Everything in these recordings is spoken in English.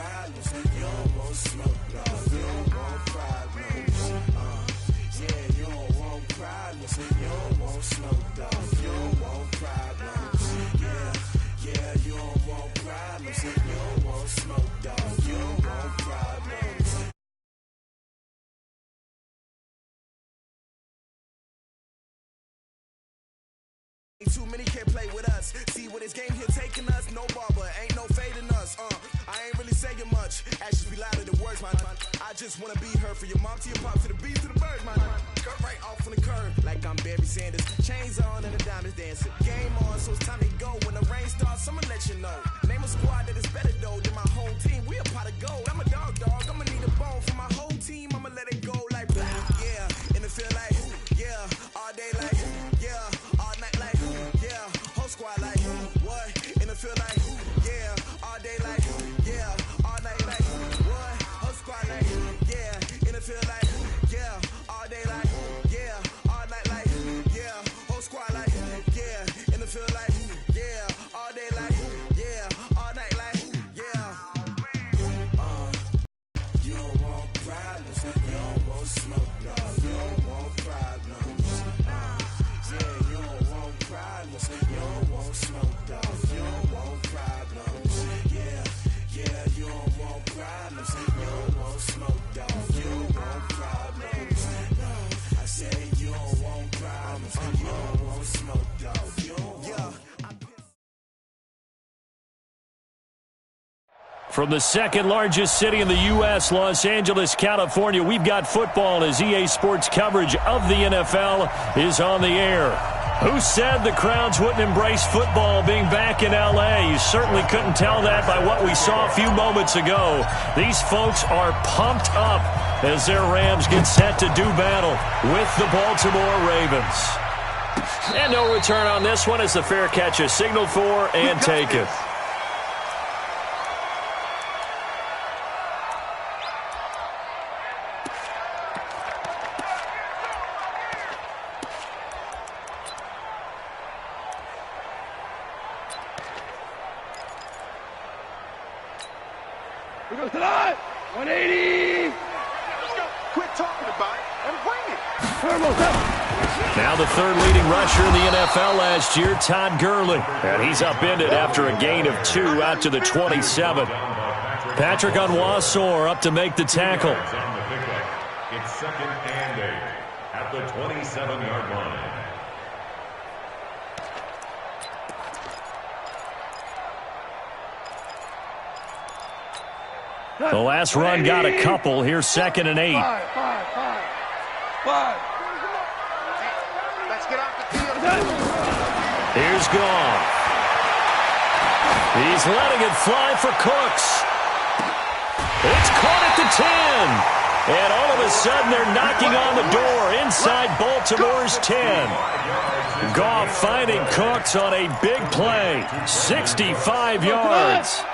problems. You don't want smoke, dog. You don't want problems. Yeah, you don't want problems. You don't want smoke, dog. You don't want problems. Yeah, you don't want problems. You don't want smoke, dog. You don't want problems. Too many can't play with us. See where this game here taking us. No barber, ain't no fading us. I ain't really saying much. Actions be louder than words, man. I just wanna be heard. For your mom to your pop, to the bees to the birds, man. Cut right off on the curb, like I'm Barry Sanders. Chains on and the diamonds dancing. Game on, so it's time to go. When the rain starts, I'ma let you know. Name a squad that is better though than my home team. We a pot of gold. I'm a dog. I'ma need a bone for my whole team. I'ma let it go like blah. Yeah, and it feel like yeah, all day like yeah, all night like yeah, whole squad like what? And it feel like yeah, all day like yeah, all night like what? Whole squad like yeah, and it feel like yeah, all day like yeah, all night like yeah, whole squad like yeah, and it feel like yeah, all day like yeah, all night like yeah. You don't want problems, you don't want smoke, dog. You don't want problems. Yeah, you don't want problems, you don't want smoke, dog. You don't want problems. Yeah, you don't want problems, you don't want smoke, dog. You don't want problems. No, I say you don't want problems, you don't want smoke, dog. You don't want. From the second largest city in the U.S., Los Angeles, California, we've got football as EA Sports coverage of the NFL is on the air. Who said the crowds wouldn't embrace football being back in L.A.? You certainly couldn't tell that by what we saw a few moments ago. These folks are pumped up as their Rams get set to do battle with the Baltimore Ravens. And no return on this one as the fair catch is signaled for and taken. Here goes tonight. 180. Let's go. Quit talking about it and bring it. Now the third leading rusher in the NFL last year, Todd Gurley. And he's upended after a gain of 2 out to the 27. Patrick Onwuasor up to make the tackle. It's 2nd and 8 at the 27-yard line. The last run got a couple. Here's 2nd and 8. Five. Let's get off the field. Here's Goff. He's letting it fly for Cooks. It's caught at the 10. And all of a sudden they're knocking on the door inside Baltimore's 10. Goff finding Cooks on a big play. 65 yards.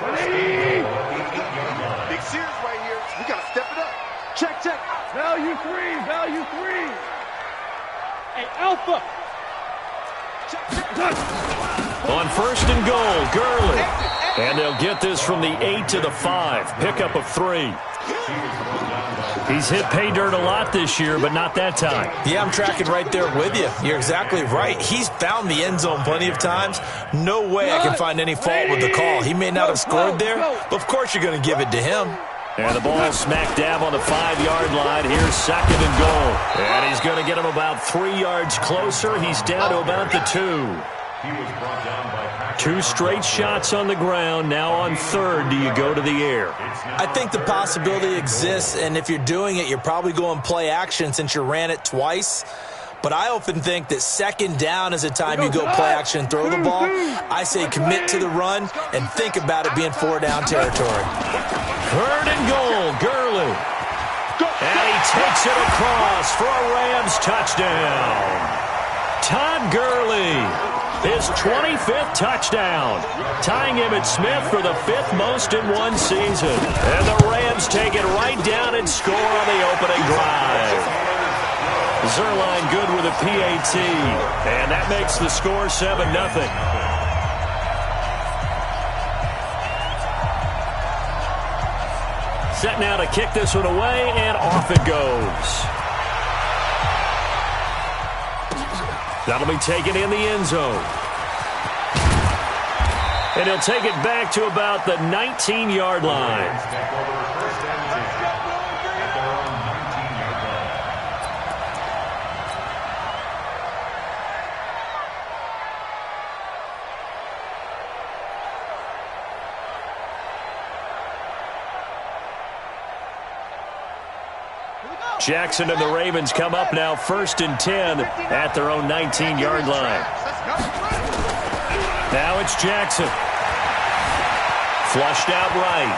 Big series right here. We got to step it up. Check. Value three. Hey, Alpha. On 1st and goal, Gurley. And they'll get this from the 8 to the 5. Pickup of 3. He's hit pay dirt a lot this year, but not that time. Yeah, I'm tracking right there with you. You're exactly right. He's found the end zone plenty of times. No way I can find any fault with the call. He may not have scored there, but of course you're going to give it to him. And the ball smack dab on the 5-yard line. Here's 2nd and goal. And he's going to get him about 3 yards closer. He's down to about the 2. He was brought down by 2 straight shots on the ground. Now on 3rd, do you go to the air? I think the possibility exists, and if you're doing it, you're probably going play action since you ran it twice. But I often think that 2nd down is a time you go play action and throw the ball. I say commit to the run and think about it being 4-down territory. 3rd and goal, Gurley. And he takes it across for a Rams touchdown. Todd Gurley, his 25th touchdown, tying him at Smith for the 5th most in one season. And the Rams take it right down and score on the opening drive. Zerline good with a PAT, and that makes the score 7-0. set now to kick this one away, and off it goes. That'll be taken in the end zone. And he'll take it back to about the 19-yard line. Jackson and the Ravens come up now 1st and 10 at their own 19-yard line. Now it's Jackson. Flushed out right.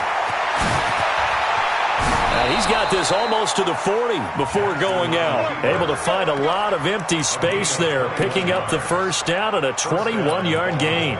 Now he's got this almost to the 40 before going out. Able to find a lot of empty space there, picking up the first down and a 21-yard gain.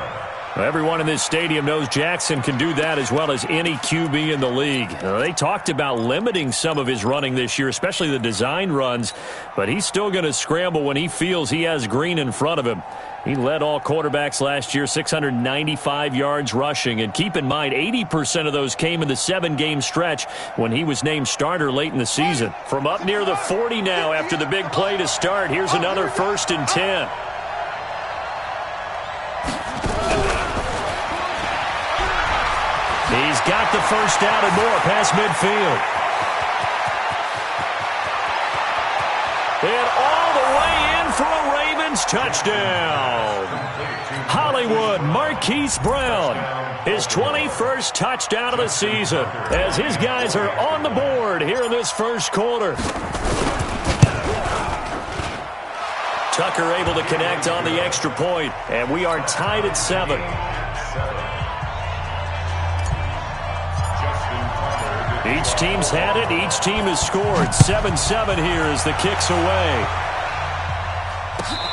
Everyone in this stadium knows Jackson can do that as well as any QB in the league. They talked about limiting some of his running this year, especially the design runs, but he's still going to scramble when he feels he has green in front of him. He led all quarterbacks last year, 695 yards rushing. And keep in mind, 80% of those came in the 7-game stretch when he was named starter late in the season. From up near the 40 now after the big play to start, here's another 1st and 10. He's got the first down and more past midfield. And all the way in for a Ravens touchdown. Hollywood Marquise Brown, his 21st touchdown of the season, as his guys are on the board here in this first quarter. Tucker able to connect on the extra point, and we are tied at 7. Each team's had it. Each team has scored. 7-7 here as the kick's away.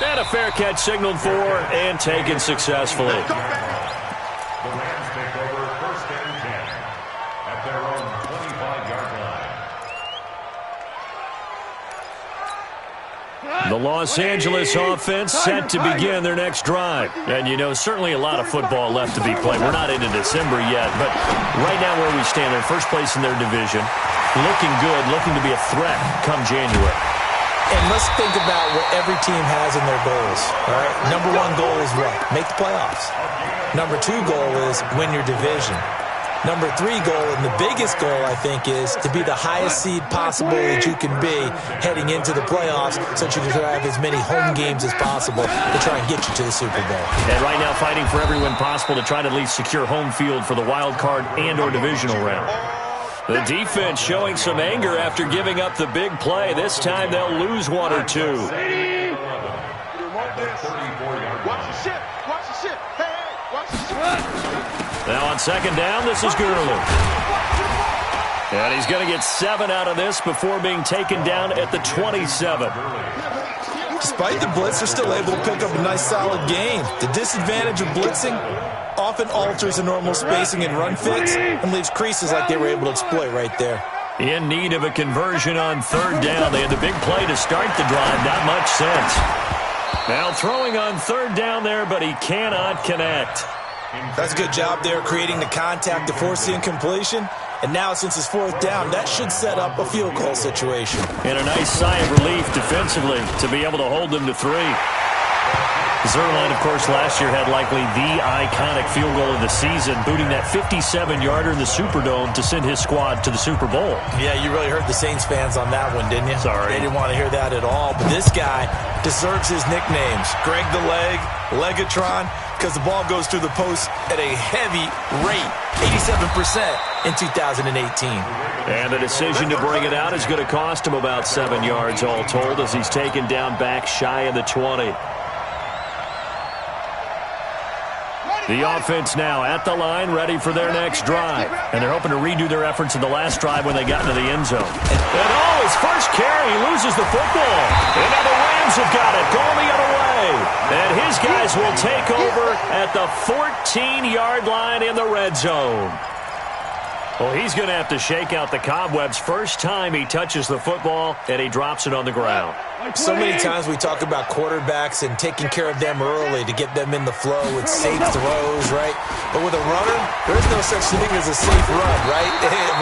And a fair catch signaled for and taken successfully. The Rams take over 1st and 10 at their own 25-yard line. The Los Angeles offense set to begin their next drive. And, you know, certainly a lot of football left to be played. We're not into December yet, but right now where we stand, they're first place in their division, looking good, looking to be a threat come January. And let's think about what every team has in their goals. All right? Number 1 goal is what? Make the playoffs. Number 2 goal is win your division. Number 3 goal, and the biggest goal, I think, is to be the highest seed possible that you can be heading into the playoffs so that you can have as many home games as possible to try and get you to the Super Bowl. And right now fighting for every win possible to try to at least secure home field for the wild card and or divisional round. The defense showing some anger after giving up the big play. This time they'll lose 1 or 2. Watch the ship. Watch the ship. Hey, watch the ship. Now on 2nd down, this is Gurley. And he's going to get 7 out of this before being taken down at the 27. Despite the blitz, they're still able to pick up a nice solid gain. The disadvantage of blitzing often alters the normal spacing and run fits and leaves creases like they were able to exploit right there. In need of a conversion on 3rd down. They had the big play to start the drive. Not much sense. Now throwing on 3rd down there, but he cannot connect. That's a good job there creating the contact to force the incompletion. And now since it's 4th down, that should set up a field goal situation. And a nice sigh of relief defensively to be able to hold them to 3. Zerline, of course, last year had likely the iconic field goal of the season, booting that 57-yarder in the Superdome to send his squad to the Super Bowl. Yeah, you really hurt the Saints fans on that one, didn't you? Sorry. They didn't want to hear that at all. But this guy deserves his nicknames. Greg the Leg, Legatron, because the ball goes through the post at a heavy rate, 87% in 2018. And the decision to bring it out is going to cost him about 7 yards all told as he's taken down back shy of the 20. The offense now at the line, ready for their next drive. And they're hoping to redo their efforts in the last drive when they got into the end zone. And his first carry, he loses the football. And now the Rams have got it, going the other way. And his guys will take over at the 14-yard line in the red zone. Well, he's going to have to shake out the cobwebs first time he touches the football, and he drops it on the ground. So many times we talk about quarterbacks and taking care of them early to get them in the flow with safe throws, right? But with a runner, there's no such thing as a safe run, right?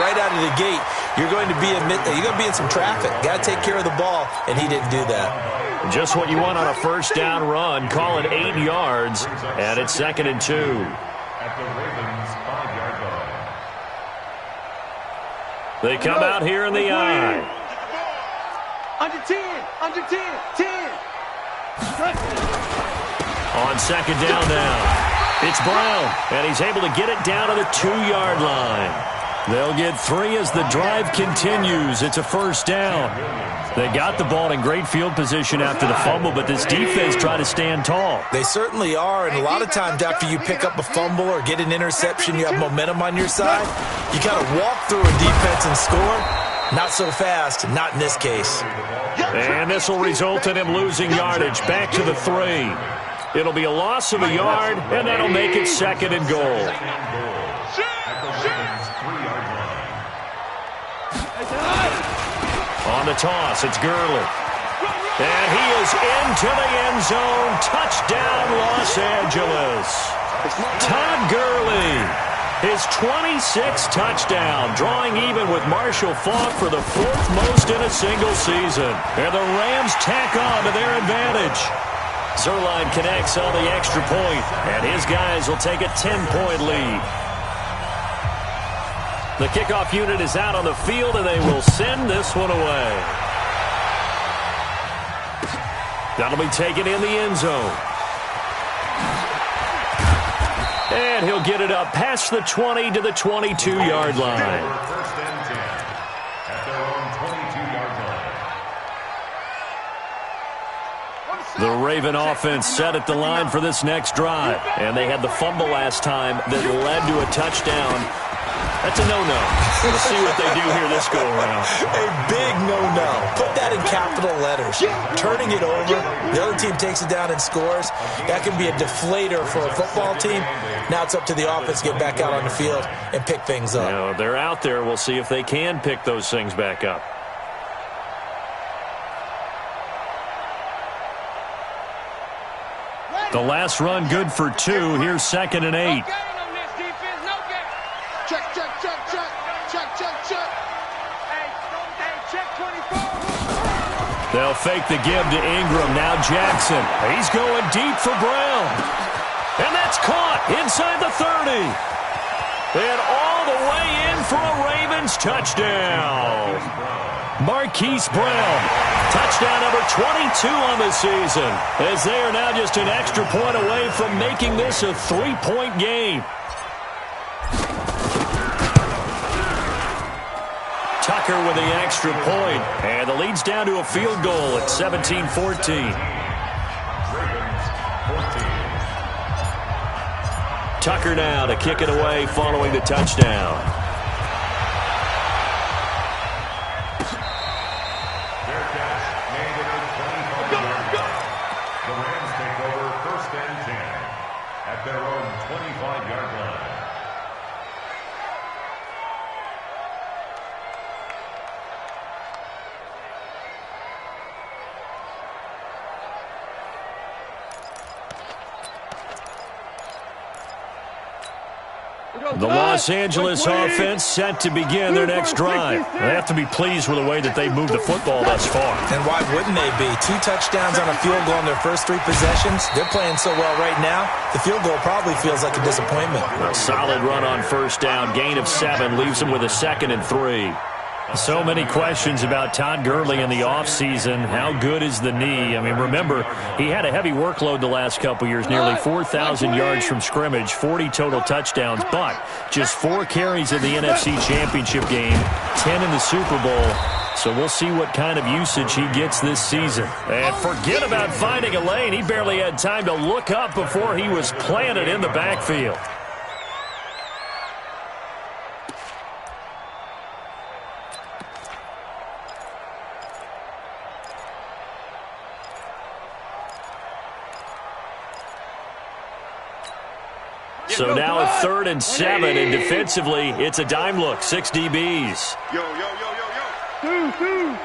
Right out of of the gate, you're going to be in some traffic. Got to take care of the ball, and he didn't do that. Just what you want on a first down run. Call it 8 yards, and it's 2nd and 2. At the Ravens' 5-yard line. They come out here in the I. Under 10, under 10, 10. On 2nd down now. It's Brown, and he's able to get it down to the 2-yard line. They'll get 3 as the drive continues. It's a first down. They got the ball in great field position after the fumble, but this defense tried to stand tall. They certainly are, and a lot of times after you pick up a fumble or get an interception, you have momentum on your side. You got to walk through a defense and score. Not so fast, not in this case. And this will result in him losing yardage back to the 3. It'll be a loss of a yard, and that'll make it 2nd and goal. On the toss, it's Gurley. And he is into the end zone. Touchdown, Los Angeles. Todd Gurley, his 26th touchdown, drawing even with Marshall Faulk for the 4th most in a single season. And the Rams tack on to their advantage. Zerline connects on the extra point, and his guys will take a 10-point lead. The kickoff unit is out on the field, and they will send this one away. That'll be taken in the end zone. And he'll get it up past the 20 to the 22-yard line. First and 10 at their own 22-yard line. The Raven offense set at the line for this next drive. And they had the fumble last time that led to a touchdown. That's a no-no. We'll see what they do here this go-around. A big no-no. Put that in capital letters. Turning it over, the other team takes it down and scores. That can be a deflator for a football team. Now it's up to the offense to get back out on the field and pick things up. You know, they're out there. We'll see if they can pick those things back up. The last run good for 2. Here's 2nd and 8. Check, check, check, check. Check, check, check. Hey, check 24. They'll fake the give to Ingram. Now Jackson. He's going deep for Brown. And that's caught inside the 30. And all the way in for a Ravens touchdown. Marquise Brown. Touchdown number 22 on the season. As they are now just an extra point away from making this a 3-point game. Tucker with the extra point, and the lead's down to a field goal at 17-14. Tucker now to kick it away following the touchdown. Fair catch made at the 25-yard line. The Rams take over 1st and 10 at their own 25-yard line. The Los Angeles offense set to begin their next drive. They have to be pleased with the way that they've moved the football thus far. And why wouldn't they be? 2 touchdowns on a field goal in their first 3 possessions. They're playing so well right now, the field goal probably feels like a disappointment. A solid run on first down. Gain of 7 leaves them with a 2nd and 3. So many questions about Todd Gurley in the offseason. How good is the knee? I mean, remember, he had a heavy workload the last couple years, nearly 4,000 yards from scrimmage, 40 total touchdowns, but just 4 carries in the NFC Championship game, 10 in the Super Bowl. So we'll see what kind of usage he gets this season. And forget about finding a lane. He barely had time to look up before he was planted in the backfield. So now a 3rd and 7, and defensively, it's a dime look. 6 DBs. Yo, yo, yo, yo, yo. 2.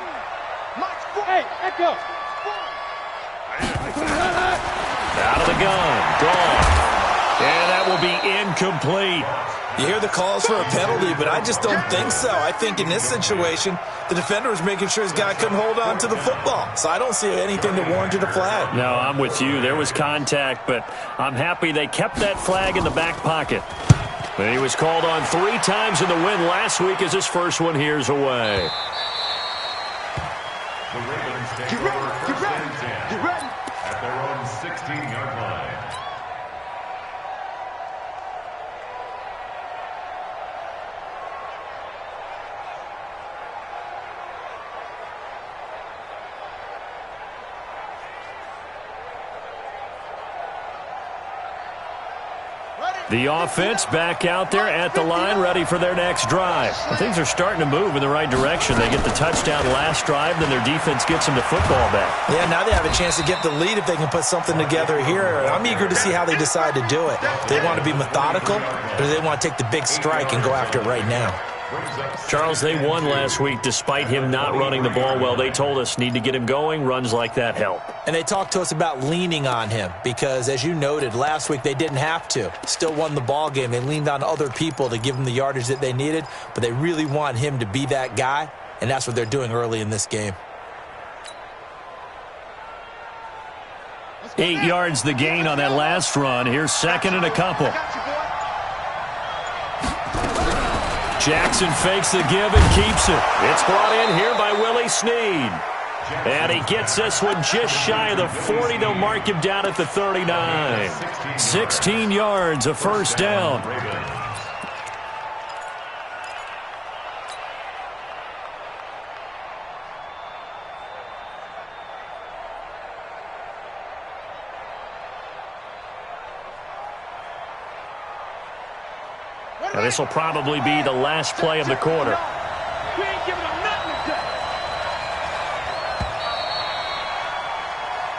Hey, echo. Out of the gun. Gone. And that will be incomplete. You hear the calls for a penalty, but I just don't think so. I think in this situation, the defender was making sure his guy couldn't hold on to the football. So I don't see anything that warranted a flag. No, I'm with you. There was contact, but I'm happy they kept that flag in the back pocket. But he was called on 3 times in the win last week as his first one here's away. The Ravens take over first and 10 at their own 16-yard line. The offense back out there at the line, ready for their next drive. And things are starting to move in the right direction. They get the touchdown last drive, then their defense gets them the football back. Yeah, now they have a chance to get the lead if they can put something together here. I'm eager to see how they decide to do it. Do they want to be methodical, or do they want to take the big strike and go after it right now? Charles, they won last week despite him not running the ball well. They told us need to get him going. Runs like that help. And they talked to us about leaning on him because, as you noted, last week they didn't have to. Still won the ball game. They leaned on other people to give them the yardage that they needed, but they really want him to be that guy, and that's what they're doing early in this game. 8 yards the gain on that last run. Here's second and a couple. Jackson fakes the give and keeps it. It's brought in here by Willie Snead. And he gets this one just shy of the 40. They'll mark him down at the 39. 16 yards, a first down. Now this will probably be the last play of the quarter. We ain't giving them nothing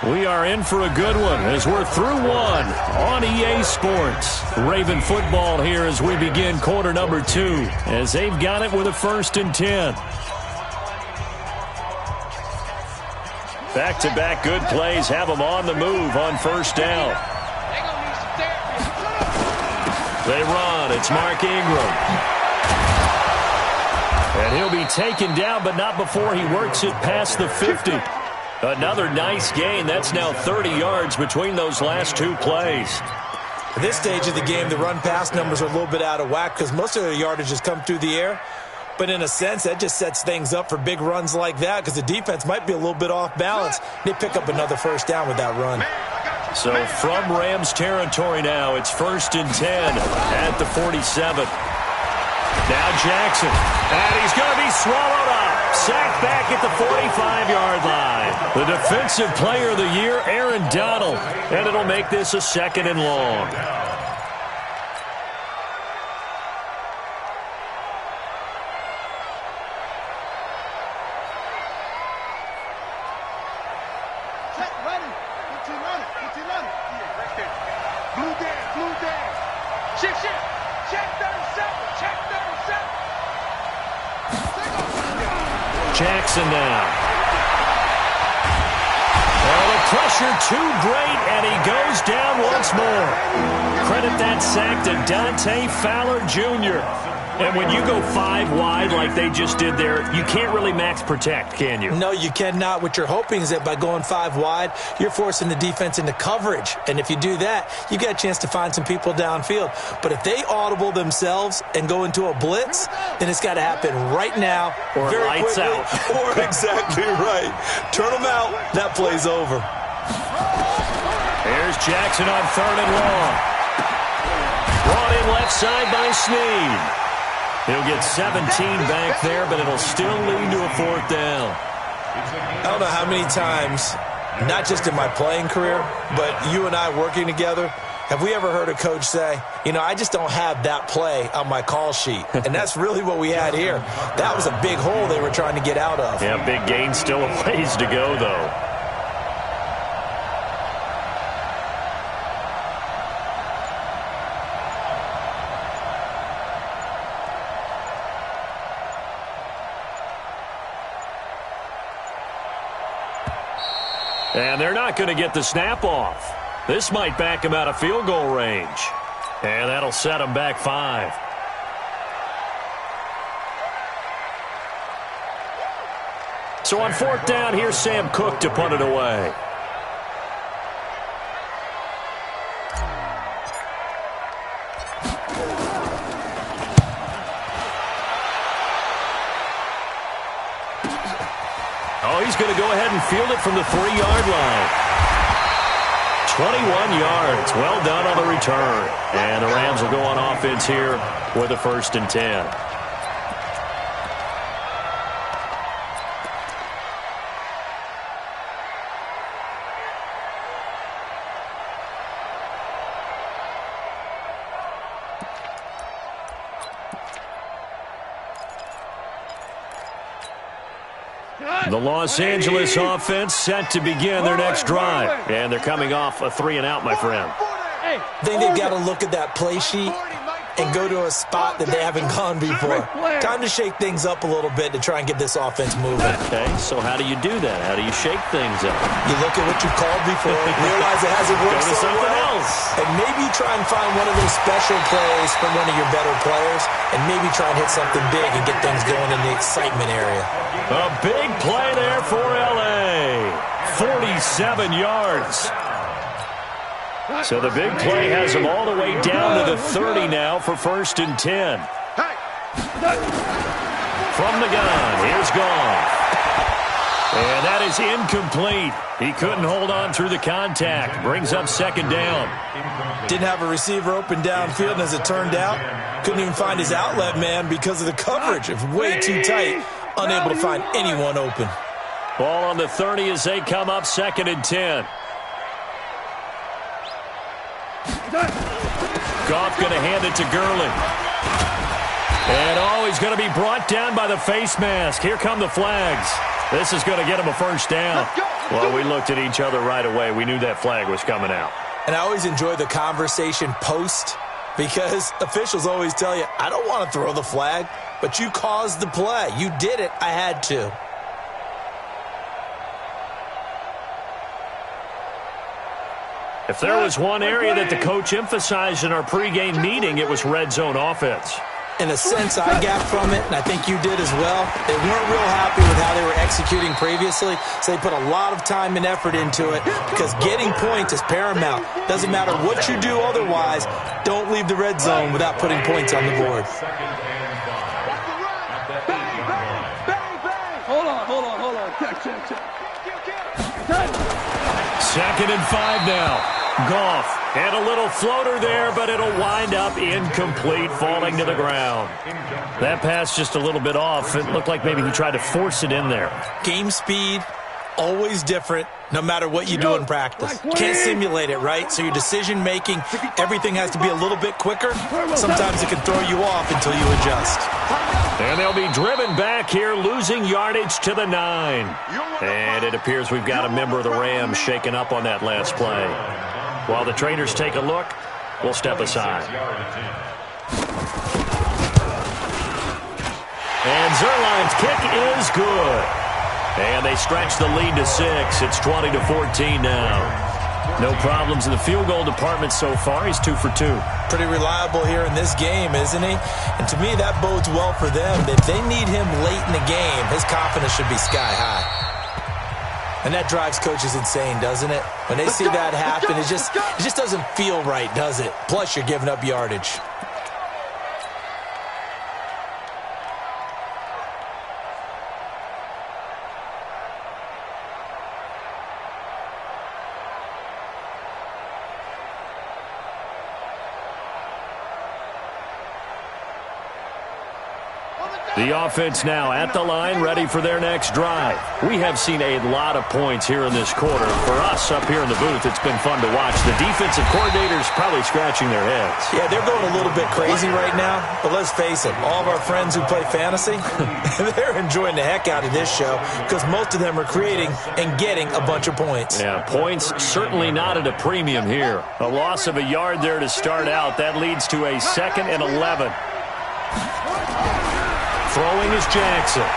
today. We are in for a good one as we're through one on EA Sports. Raven football here as we begin quarter number 2 as they've got it with a 1st and 10. Back-to-back good plays have them on the move on first down. They run. It's Mark Ingram. And he'll be taken down, but not before he works it past the 50. Another nice gain. That's now 30 yards between those last 2 plays. At this stage of the game, the run-pass numbers are a little bit out of whack because most of their yardage has come through the air. But in a sense, that just sets things up for big runs like that because the defense might be a little bit off balance. They pick up another first down with that run. So from Rams territory now, it's 1st and 10 at the 47. Now Jackson, and he's going to be swallowed up. Sacked back at the 45-yard line. The defensive player of the year, Aaron Donald, and it'll make this a 2nd and long. Jackson now. Oh, the pressure too great, and he goes down once more. Credit that sack to Dante Fowler Jr. And when you go 5 wide like they just did there, you can't really max protect, can you? No, you cannot. What you're hoping is that by going 5 wide, you're forcing the defense into coverage. And if you do that, you got a chance to find some people downfield. But if they audible themselves and go into a blitz, then it's got to happen right now. Or very lights quickly, out. Or exactly right. Turn them out. That play's over. Here's Jackson on 3rd and long. Brought in left side by Snead. He'll get 17 back there, but it'll still lead to a 4th down. I don't know how many times, not just in my playing career, but you and I working together, have we ever heard a coach say, you know, I just don't have that play on my call sheet. And that's really what we had here. That was a big hole they were trying to get out of. Yeah, big gain, still a ways to go, though. And they're not going to get the snap off. This might back him out of field goal range. And that'll set him back 5. So on 4th down, here's Sam Cook to punt it away. Oh, he's going to go ahead and field it from the 3-yard line. 21 yards. Well done on the return. And the Rams will go on offense here with a 1st and 10. The Los Angeles offense set to begin their next drive. And they're coming off a 3-and-out, my friend. I think they've got to look at that play sheet and go to a spot that they haven't gone before. Time to shake things up a little bit to try and get this offense moving. Okay, so how do you do that? How do you shake things up? You look at what you called before, realize it hasn't worked Go to so something well, else. and maybe try and find one of those special plays from one of your better players, and maybe try and hit something big and get things going in the excitement area. A big play there for L.A. 47 yards. So the big play has them all the way down to the 30 now for 1st and 10. From the gun, here's Goff. And that is incomplete. He couldn't hold on through the contact. Brings up 2nd down. Didn't have a receiver open downfield, and as it turned out, couldn't even find his outlet man because of the coverage. It was way too tight. Unable to find anyone open. Ball on the 30 as they come up 2nd and 10. Goff going to hand it to Gurley. And, he's going to be brought down by the face mask. Here come the flags. This is going to get him a 1st down. Well, we looked at each other right away. We knew that flag was coming out. And I always enjoy the conversation post because officials always tell you, I don't want to throw the flag, but you caused the play. You did it. I had to. If there was one area that the coach emphasized in our pregame meeting, it was red zone offense. In a sense, I got from it, and I think you did as well. They weren't real happy with how they were executing previously, so they put a lot of time and effort into it because getting points is paramount. Doesn't matter what you do otherwise, don't leave the red zone without putting points on the board. Hold on. Check. 2nd and 5 now. Goff, and a little floater there, but it'll wind up incomplete, falling to the ground. That pass just a little bit off. It looked like maybe he tried to force it in there. Game speed, always different, no matter what you do in practice. You can't simulate it, right? So your decision-making, everything has to be a little bit quicker. Sometimes it can throw you off until you adjust. And they'll be driven back here, losing yardage to the 9. And it appears we've got a member of the Rams shaken up on that last play. While the trainers take a look, we'll step aside. And Zerline's kick is good. And they stretch the lead to 6. It's 20-14 now. No problems in the field goal department so far. He's 2 for 2. Pretty reliable here in this game, isn't he? And to me, that bodes well for them. If they need him late in the game, his confidence should be sky high. And that drives coaches insane, doesn't it? When they see that happen, it just doesn't feel right, does it? Plus, you're giving up yardage. The offense now at the line, ready for their next drive. We have seen a lot of points here in this quarter. For us up here in the booth, it's been fun to watch. The defensive coordinators probably scratching their heads. Yeah, they're going a little bit crazy right now. But let's face it, all of our friends who play fantasy, they're enjoying the heck out of this show because most of them are creating and getting a bunch of points. Yeah, points certainly not at a premium here. A loss of a yard there to start out. That leads to a 2nd and 11. Throwing is Jackson.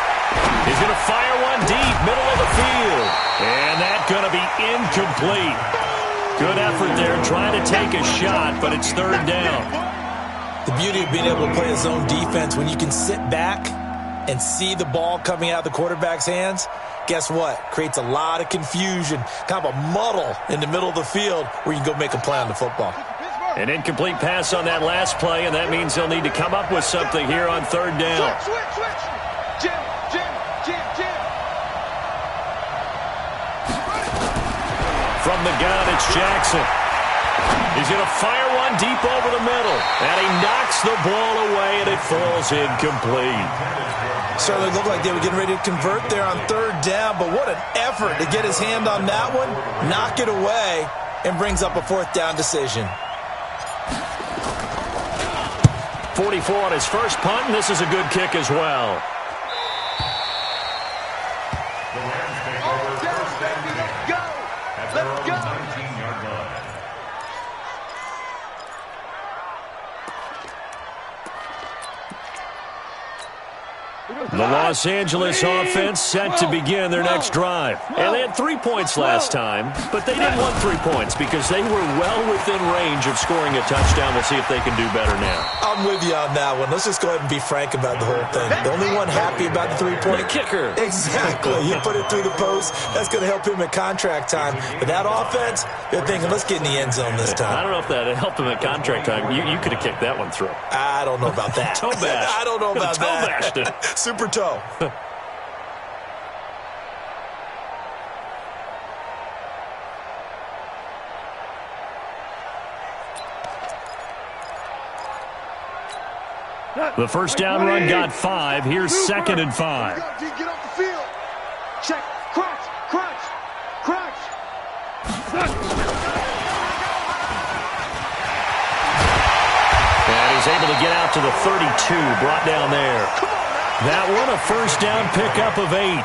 He's going to fire one deep, middle of the field. And that's going to be incomplete. Good effort there, trying to take a shot, but it's 3rd down. The beauty of being able to play a zone defense when you can sit back and see the ball coming out of the quarterback's hands guess what? Creates a lot of confusion, kind of a muddle in the middle of the field where you can go make a play on the football. An incomplete pass on that last play, and that means they'll need to come up with something here on third down. Switch. Jim. From the gun, it's Jackson. He's going to fire one deep over the middle, and he knocks the ball away, and it falls incomplete. Certainly looked like they were getting ready to convert there on third down, but what an effort to get his hand on that one, knock it away, and brings up a fourth down decision. 44 on his first punt, and this is a good kick as well. The Rams take over first and 10 at their own 19-yard line. The Los Angeles offense set to begin their next drive. And they had 3 points last time, but they didn't want 3 points because they were well within range of scoring a touchdown. We'll see if they can do better now. I'm with you on that one. Let's just go ahead and be frank about the whole thing. The only one happy about the three-point kicker. Exactly. You put it through the post. That's going to help him at contract time. But that offense, they're thinking, let's get in the end zone this time. I don't know if that helped him at contract time. You could have kicked that one through. I don't know about that. Toe bash. I don't know about toe that. Bashed it. Super toe. The first down run got 5. Here's 2nd and 5. Get off the field. Check. Crunch. And he's able to get out to the 32, brought down there. That one, a first down pickup of 8.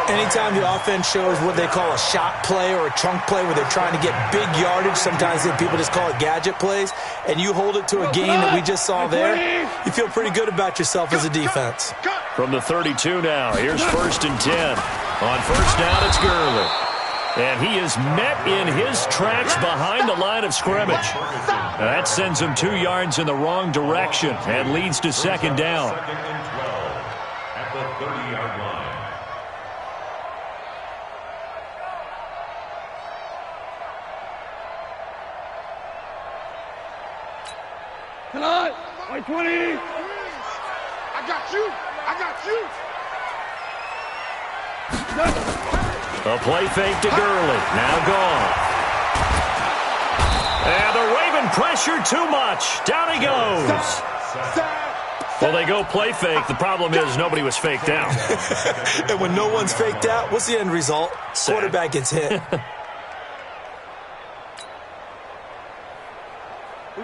Anytime the offense shows what they call a shot play or a chunk play where they're trying to get big yardage, sometimes people just call it gadget plays, and you hold it to a gain that we just saw there, you feel pretty good about yourself as a defense. From the 32 now, here's 1st and 10. On first down, it's Gurley. And he is met in his tracks behind the line of scrimmage. That sends him 2 yards in the wrong direction and leads to 2nd down. 2nd and 12 at the 30-yard line. Tonight, by 20. I got you. A play fake to Gurley. Now gone. And the Raven pressure too much. Down he goes. Well, they go play fake. The problem is nobody was faked out. And when no one's faked out, what's the end result? Quarterback gets hit.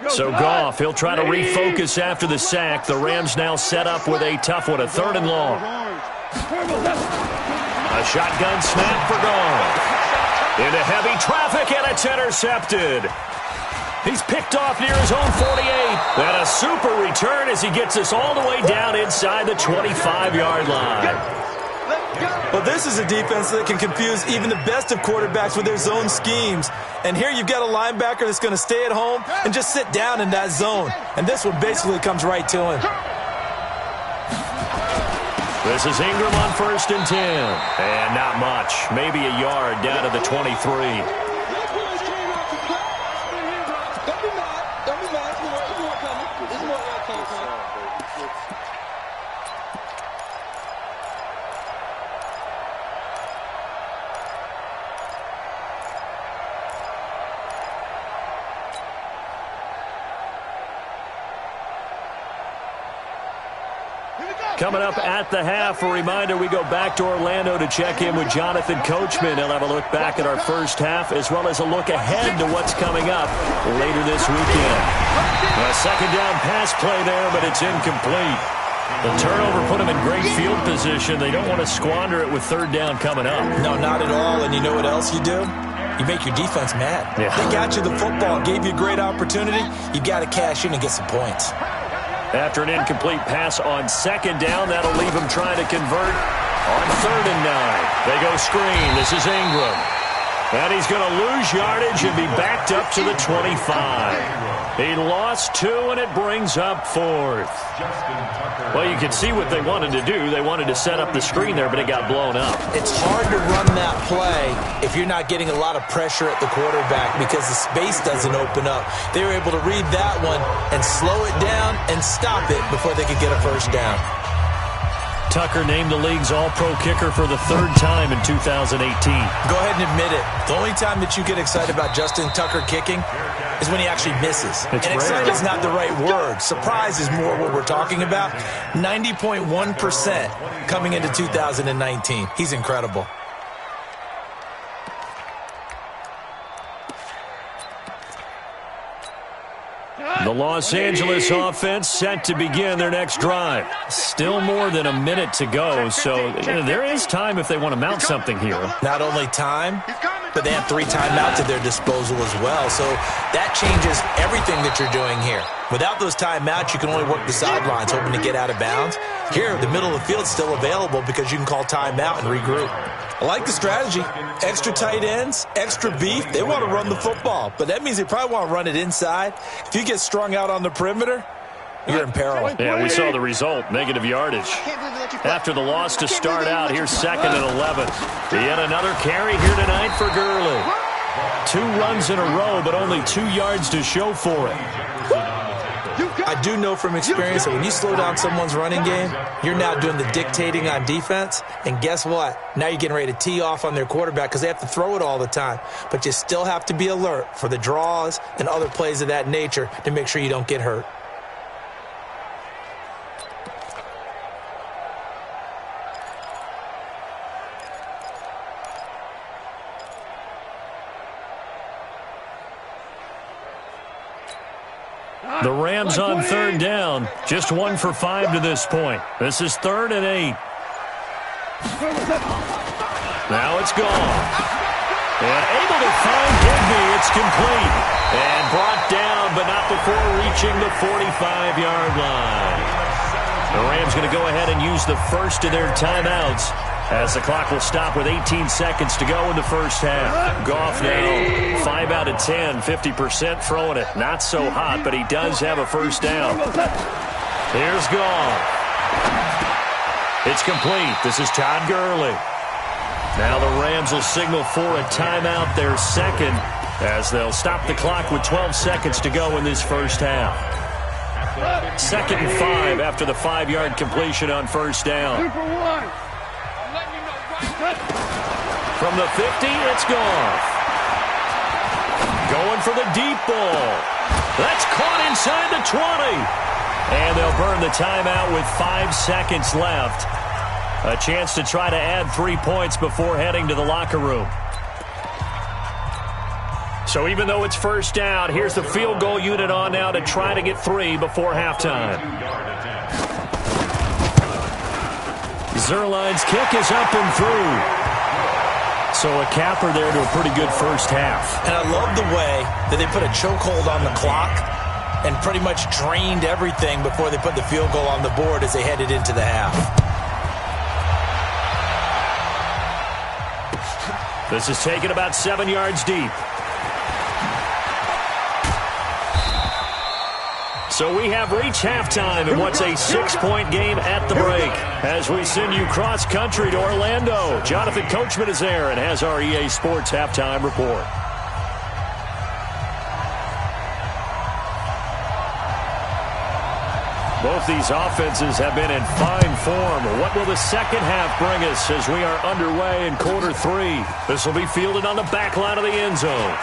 So Goff, he'll try to refocus after the sack. The Rams now set up with a tough one, a 3rd and long. A shotgun snap for Goff. Into heavy traffic, and it's intercepted. He's picked off near his own 48. And a super return as he gets us all the way down inside the 25-yard line. Well, this is a defense that can confuse even the best of quarterbacks with their zone schemes. And here you've got a linebacker that's going to stay at home and just sit down in that zone. And this one basically comes right to him. This is Ingram on 1st and 10. And not much. Maybe a yard down to the 23. Coming up at the half, a reminder, we go back to Orlando to check in with Jonathan Coachman. He'll have a look back at our first half as well as a look ahead to what's coming up later this weekend. A 2nd down pass play there, but it's incomplete. The turnover put them in great field position. They don't want to squander it with 3rd down coming up. No, not at all. And you know what else you do? You make your defense mad. Yeah. They got you the football, gave you a great opportunity. You got to cash in and get some points. After an incomplete pass on 2nd down, that'll leave him trying to convert on 3rd and 9. They go screen. This is Ingram. And he's going to lose yardage and be backed up to the 25. He lost 2, and it brings up 4th. Well, you can see what they wanted to do. They wanted to set up the screen there, but it got blown up. It's hard to run that play if you're not getting a lot of pressure at the quarterback because the space doesn't open up. They were able to read that one and slow it down and stop it before they could get a first down. Tucker named the league's all-pro kicker for the 3rd time in 2018. Go ahead and admit it. The only time that you get excited about Justin Tucker kicking is when he actually misses. And excited is not the right word. Surprise is more what we're talking about. 90.1% coming into 2019. He's incredible. The Los Angeles offense set to begin their next drive. Still more than a minute to go, so there is time if they want to mount something here. Not only time, but they have 3 timeouts at their disposal as well, so that changes everything that you're doing here. Without those timeouts, you can only work the sidelines, hoping to get out of bounds. Here, the middle of the field is still available because you can call timeout and regroup. I like the strategy. Extra tight ends, extra beef. They want to run the football, but that means they probably want to run it inside. If you get strung out on the perimeter, you're in peril. Yeah, we saw the result, negative yardage. After the loss to start out, here's 2nd and 11. Yet another carry here tonight for Gurley. 2 runs in a row, but only 2 yards to show for it. I do know from experience that when you slow down someone's running game, you're now doing the dictating on defense. And guess what? Now you're getting ready to tee off on their quarterback because they have to throw it all the time. But you still have to be alert for the draws and other plays of that nature to make sure you don't get hurt. The Rams on 3rd down. Just 1 for 5 to this point. This is 3rd and 8. Now it's gone. And able to find Digby. It's complete. And brought down, but not before reaching the 45-yard line. The Rams going to go ahead and use the first of their timeouts as the clock will stop with 18 seconds to go in the first half. Goff now 5 out of 10, 50% throwing it. Not so hot, but he does have a first down. Here's Goff. It's complete. This is Todd Gurley. Now the Rams will signal for a timeout, their 2nd, as they'll stop the clock with 12 seconds to go in this first half. 2nd and 5 after the 5-yard completion on first down. 2 for 1. From the 50, it's Goff. Going for the deep ball. That's caught inside the 20. And they'll burn the timeout with 5 seconds left. A chance to try to add 3 points before heading to the locker room. So even though it's first down, here's the field goal unit on now to try to get 3 before halftime. Zerline's kick is up and through. So a capper there to a pretty good first half. And I love the way that they put a chokehold on the clock and pretty much drained everything before they put the field goal on the board as they headed into the half. This is taken about 7 yards deep. So we have reached halftime in what's a 6-point game at the break. As we send you cross-country to Orlando, Jonathan Coachman is there and has our EA Sports halftime report. Both these offenses have been in fine form. What will the second half bring us as we are underway in quarter 3? This will be fielded on the back line of the end zone.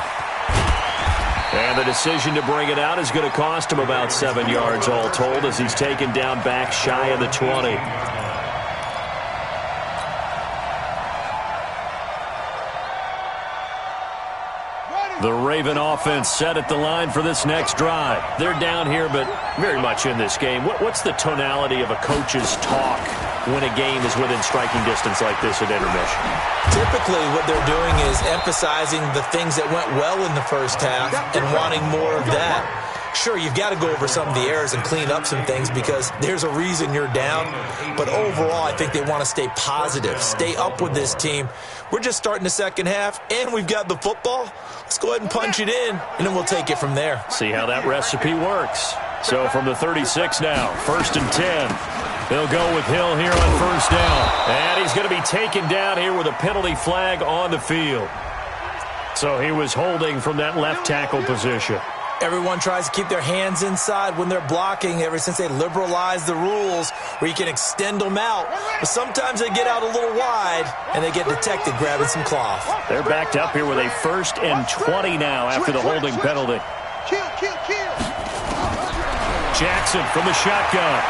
And the decision to bring it out is going to cost him about 7 yards all told as he's taken down back shy of the 20. The Raven offense set at the line for this next drive. They're down here, but very much in this game. What's the tonality of a coach's talk when a game is within striking distance like this at intermission? Typically, what they're doing is emphasizing the things that went well in the first half and wanting more of that. Sure, you've got to go over some of the errors and clean up some things because there's a reason you're down. But overall, I think they want to stay positive, stay up with this team. We're just starting the second half, and we've got the football. Let's go ahead and punch it in, and then we'll take it from there. See how that recipe works. So from the 36 now, 1st and 10. They'll go with Hill here on 1st down. And he's going to be taken down here with a penalty flag on the field. So he was holding from that left tackle position. Everyone tries to keep their hands inside when they're blocking ever since they liberalized the rules where you can extend them out. But sometimes they get out a little wide, and they get detected grabbing some cloth. They're backed up here with a 1st and 20 now after the holding penalty. Jackson from the shotgun.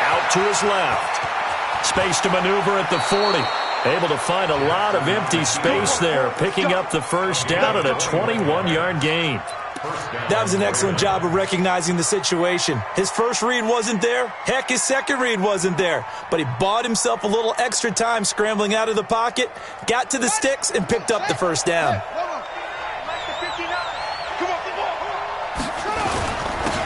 Out to his left. Space to maneuver at the 40. Able to find a lot of empty space there, picking up the 1st down at a 21-yard gain. That was an excellent job of recognizing the situation. His first read wasn't there. Heck, his second read wasn't there. But he bought himself a little extra time scrambling out of the pocket, got to the sticks, and picked up the 1st down.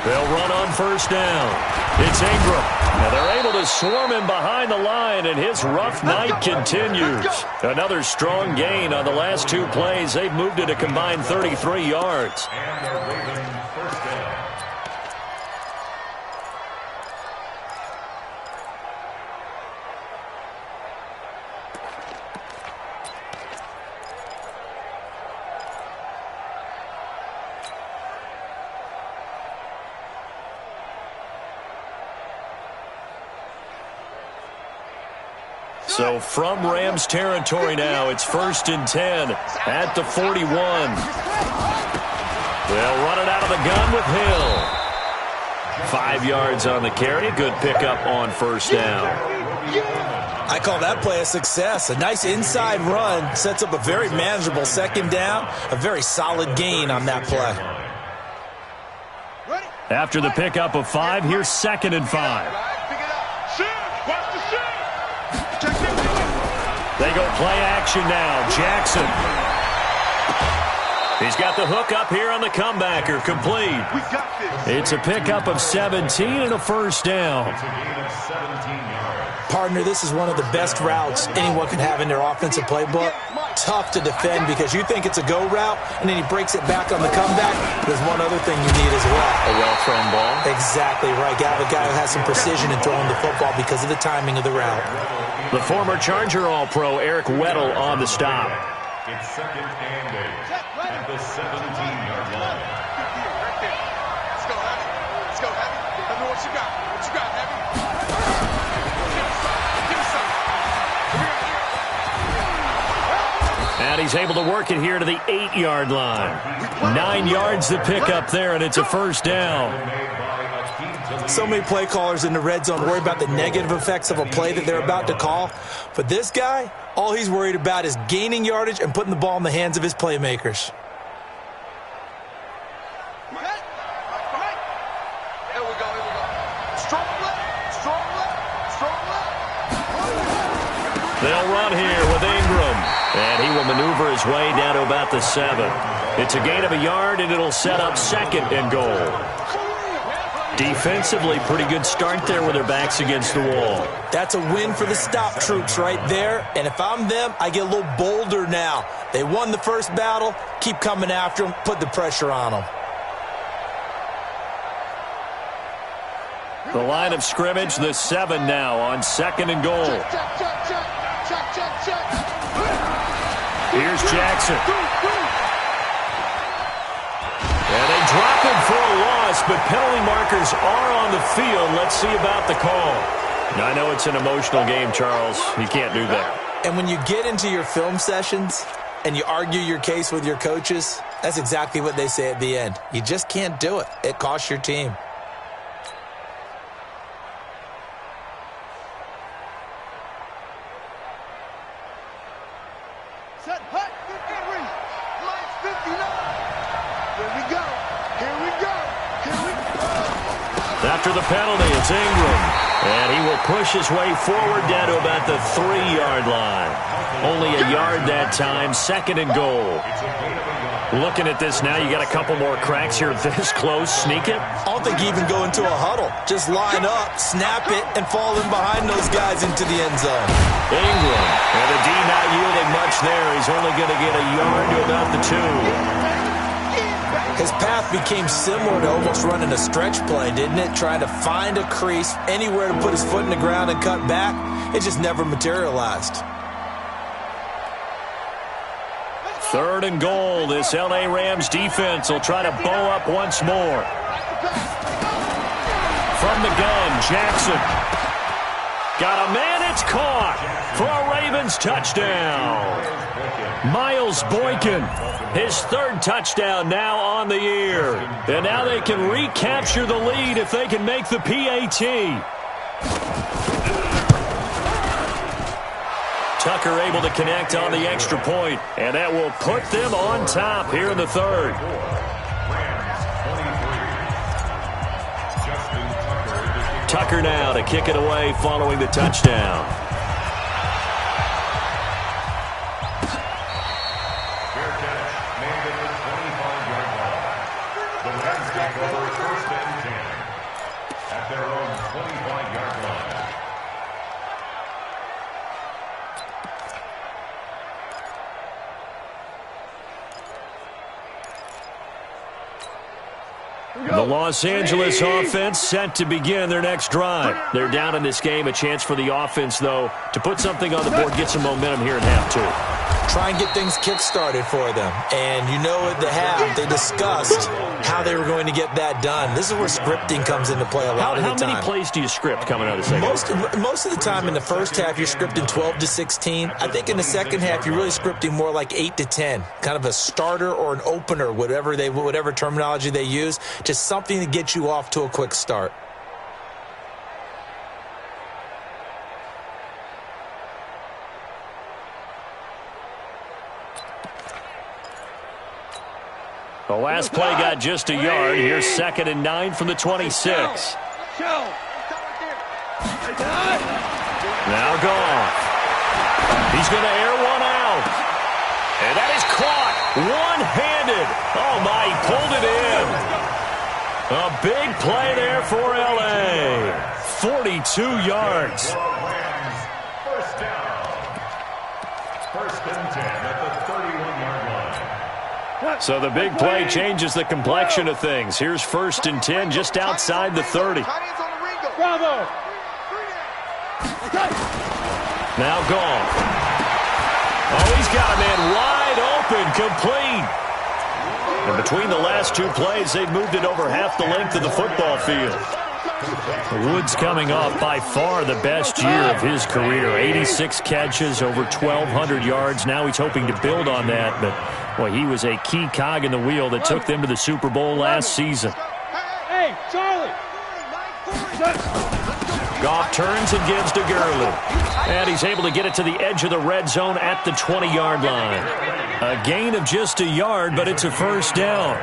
They'll run on 1st down. It's Ingram. And they're able to swarm him behind the line, and his rough night continues. Another strong gain on the last 2 plays. They've moved it a combined 33 yards. And the Ravens 1st down. So from Rams territory now, it's 1st and 10 at the 41. They'll run it out of the gun with Hill. 5 yards on the carry. Good pickup on 1st down. I call that play a success. A nice inside run sets up a very manageable 2nd down. A very solid gain on that play. After the pickup of 5, here's 2nd and 5. They go play action now. Jackson. He's got the hook up here on the comebacker. Complete. It's a pickup of 17 and a 1st down. It's a gain of 17 yards. Partner, this is one of the best routes anyone can have in their offensive playbook. Tough to defend because you think it's a go route, and then he breaks it back on the comeback. There's one other thing you need as well. A well-thrown ball. Exactly right. Got a guy who has some precision in throwing the football because of the timing of the route. The former Charger All-Pro Eric Weddle on the stop. It's 2nd and 8 at the 17-yard line. Let's go, Heavy. Let's go, Heavy. Let me know what you got. What you got, Heavy? Give me some. And he's able to work it here to the 8-yard line. 9 yards to pick up there, and it's a 1st down. So many play callers in the red zone worry about the negative effects of a play that they're about to call. But this guy, all he's worried about is gaining yardage and putting the ball in the hands of his playmakers. Here we go. Strong left, strong left, strong left. They'll run here with Ingram. And he will maneuver his way down to about the 7. It's a gain of a yard, and it'll set up 2nd and goal. Defensively, pretty good start there with their backs against the wall. That's a win for the stop troops right there. And if I'm them, I get a little bolder now. They won the first battle. Keep coming after them. Put the pressure on them. The line of scrimmage, the 7 now on 2nd and goal. Here's Jackson. And they drop him for a loss, but penalty markers are on the field. Let's see about the call. Now, I know it's an emotional game, Charles. You can't do that. And when you get into your film sessions and you argue your case with your coaches, that's exactly what they say at the end. You just can't do it. It costs your team. Set, hut, Henry. Lights 59. Here we go. Here we go. Here we go. After the penalty, it's Ingram. And he will push his way forward down to about the 3-yard line. Only a yard that time, 2nd and goal. It's a gain of a yard. Looking at this now, you got a couple more cracks here this close. Sneak it? I don't think you even go into a huddle. Just line up, snap it, and fall in behind those guys into the end zone. Ingram. And the D not yielding much there. He's only going to get a yard to about the 2. His path became similar to almost running a stretch play, didn't it? Trying to find a crease, anywhere to put his foot in the ground and cut back. It just never materialized. 3rd and goal. This L.A. Rams defense will try to bow up once more. From the gun, Jackson. Got a man, it's caught for a Ravens touchdown. Miles Boykin, his 3rd touchdown now on the year. And now they can recapture the lead if they can make the PAT. Tucker able to connect on the extra point, and that will put them on top here in the 3rd. Tucker now to kick it away following the touchdown. Fair catch made at the 25-yard line. The Rams take over 1st and 10 at their own 25-yard line. The Los Angeles offense set to begin their next drive. They're down in this game. A chance for the offense, though, to put something on the board, get some momentum here in half 2. Try and get things kick-started for them. And you know at the half, they discussed how they were going to get that done. This is where scripting comes into play a lot of the time. How many plays do you script coming out of the second half? Most of the time in the first half, you're scripting 12 to 16. I think in the second half, you're really scripting more like 8 to 10. Kind of a starter or an opener, whatever terminology they use. Just something to get you off to a quick start. The last play got just a yard. Here's 2nd and 9 from the 26. Now gone. He's going to air one out. And that is caught one-handed. Oh, my, he pulled it in. A big play there for L.A. 42 yards. First down. 1st and 10 at the 31-yard line. So the big play changes the complexion of things. Here's 1st and 10 just outside the 30. Bravo. Now gone. Oh, he's got a man wide open, complete. And between the last 2 plays, they've moved it over half the length of the football field. Woods coming off by far the best year of his career. 86 catches, over 1,200 yards. Now he's hoping to build on that, but boy, he was a key cog in the wheel that took them to the Super Bowl last season. Hey, Charlie. Goff turns and gives to Gurley. And he's able to get it to the edge of the red zone at the 20-yard line. A gain of just a yard, but it's a 1st down.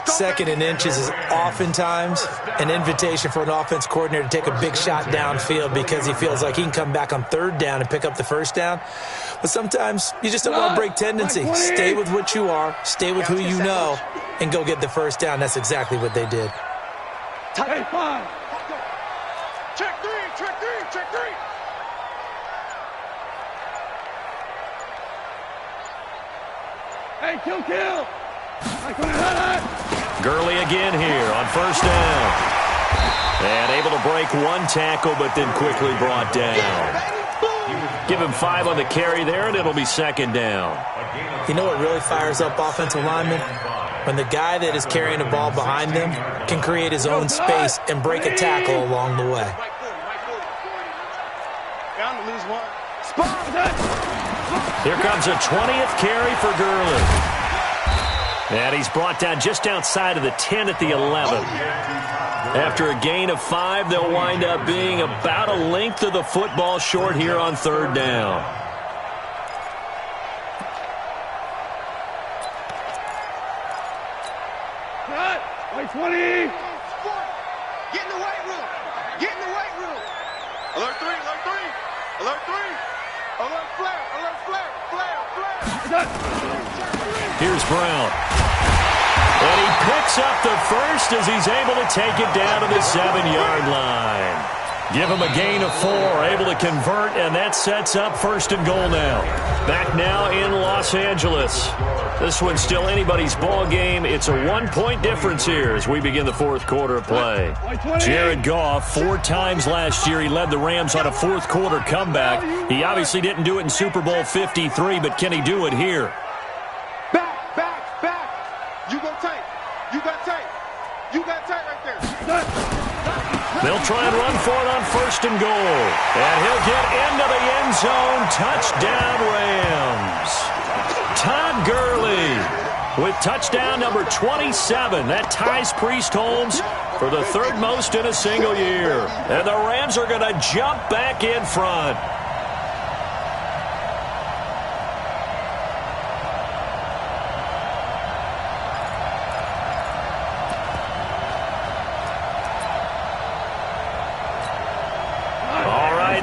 2nd and inches is oftentimes an invitation for an offense coordinator to take a big shot downfield because he feels like he can come back on 3rd down and pick up the 1st down. But sometimes you just don't want to break tendency. Stay with what you are, stay with who you know, and go get the 1st down. That's exactly what they did. Hey, 5. Check 3, check 3, check 3. Hey, kill. Gurley again here on 1st down. And able to break one tackle, but then quickly brought down. Give him 5 on the carry there, and it'll be 2nd down. You know what really fires up offensive linemen? When the guy that is carrying the ball behind them can create his own space and break a tackle along the way. Bound to lose one. Here comes a 20th carry for Gurley. And he's brought down just outside of the 10 at the 11. After a gain of 5, they'll wind up being about a length of the football short here on 3rd down. Cut. Like 20. Get in the weight room. Get in the weight room. Alert 3, alert 3. Alert 3. Alert flare, alert flare, flare, flare. Here's Brown. And he picks up the first as he's able to take it down to the 7-yard line. Give him a gain of 4, able to convert, and that sets up 1st and goal now. Back now in Los Angeles. This one's still anybody's ball game. It's a 1-point difference here as we begin the 4th quarter of play. Jared Goff, 4 times last year, he led the Rams on a 4th quarter comeback. He obviously didn't do it in Super Bowl 53, but can he do it here? Back. You go tight. You got tight. You got tight right there. They'll try and run for it on 1st and goal. And he'll get into the end zone. Touchdown, Rams. Todd Gurley with touchdown number 27. That ties Priest Holmes for the 3rd most in a single year. And the Rams are going to jump back in front.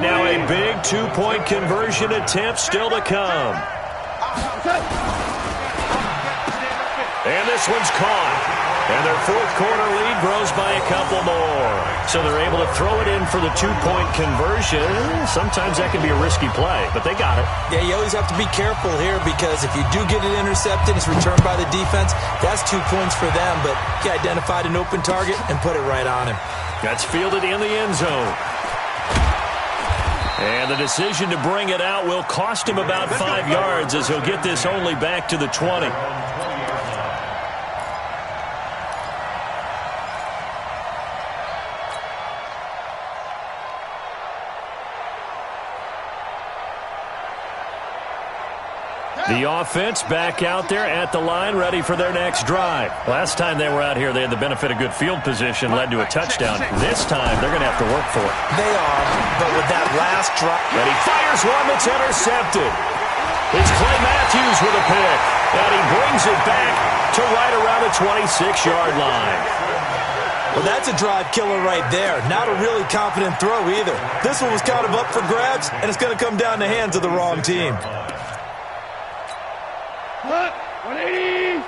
Now a big 2-point conversion attempt still to come. And this one's caught. And their 4th quarter lead grows by a couple more. So they're able to throw it in for the 2-point conversion. Sometimes that can be a risky play, but they got it. Yeah, you always have to be careful here because if you do get it intercepted, it's returned by the defense. That's 2 points for them, but he identified an open target and put it right on him. That's fielded in the end zone. And the decision to bring it out will cost him about 5 yards as he'll get this only back to the 20. The offense back out there at the line, ready for their next drive. Last time they were out here, they had the benefit of good field position, led to a touchdown. This time, they're going to have to work for it. They are, but with that last drive... And he fires one that's intercepted. It's Clay Matthews with a pick, and he brings it back to right around the 26-yard line. Well, that's a drive killer right there. Not a really confident throw either. This one was kind of up for grabs, and it's going to come down the hands of the wrong team. 180.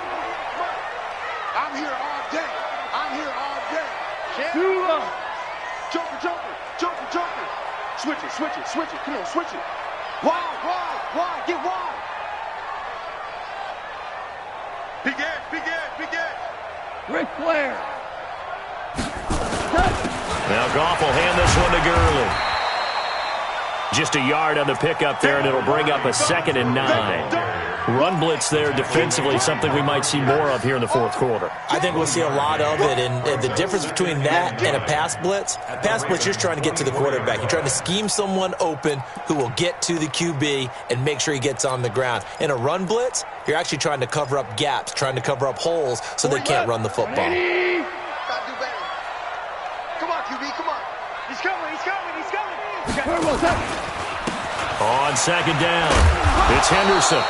I'm here all day. Joker. Switch it. Come on, switch it. Wide. Get wide. Big Ed. Ric Flair. Now Goff will hand this one to Gurley. Just a yard on the pickup there, and it'll bring up a 2nd and 9. Run blitz there defensively, something we might see more of here in the 4th quarter. I think we'll see a lot of it, and the difference between that and a pass blitz, you're just trying to get to the quarterback. You're trying to scheme someone open who will get to the QB and make sure he gets on the ground. In a run blitz, you're actually trying to cover up gaps, trying to cover up holes so they can't run the football. Gotta do better. Come on, QB, come on. He's coming. On 2nd down, it's Henderson.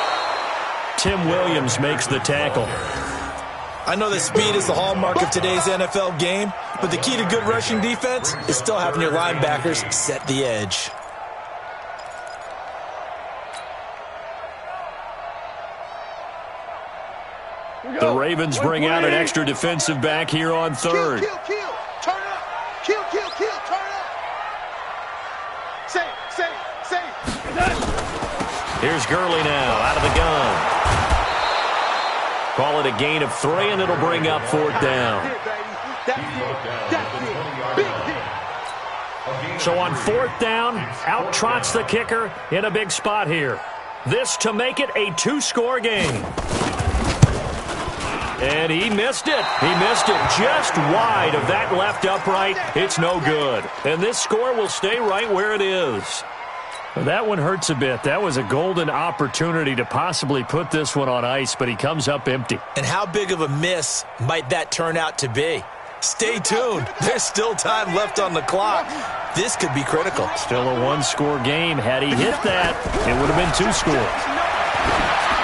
Tim Williams makes the tackle. I know that speed is the hallmark of today's NFL game, but the key to good rushing defense is still having your linebackers set the edge. The Ravens bring out an extra defensive back here on 3rd. Kill. Turn up. Kill. Turn up. Save. Here's Gurley now out of the gun. Call it a gain of 3, and it'll bring up 4th down. So on 4th down, out trots the kicker in a big spot here. This to make it a 2-score game. And he missed it. He missed it just wide of that left upright. It's no good. And this score will stay right where it is. That one hurts a bit. That was a golden opportunity to possibly put this one on ice, but he comes up empty. And how big of a miss might that turn out to be? Stay tuned. There's still time left on the clock. This could be critical. Still a 1-score game. Had he hit that, it would have been 2 scores.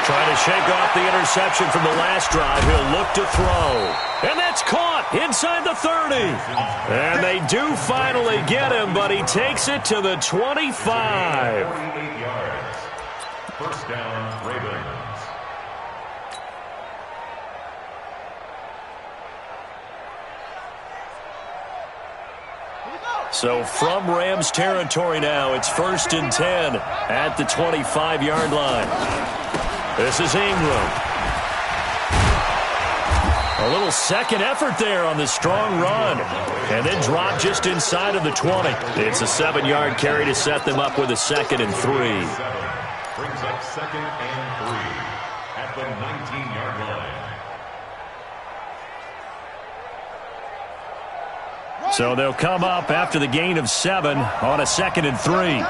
Trying to shake off the interception from the last drive. He'll look to throw. And that's caught inside the 30. And they do finally get him, but he takes it to the 25. 8 yards. First down, Ravens. So from Rams territory now, it's 1st and 10 at the 25-yard line. This is Ingram. A little second effort there on the strong run. And then drop just inside of the 20. It's a 7-yard carry to set them up with a 2nd and 3. Brings up 2nd and 3 at the 19-yard line. So they'll come up after the gain of 7 on a 2nd and 3.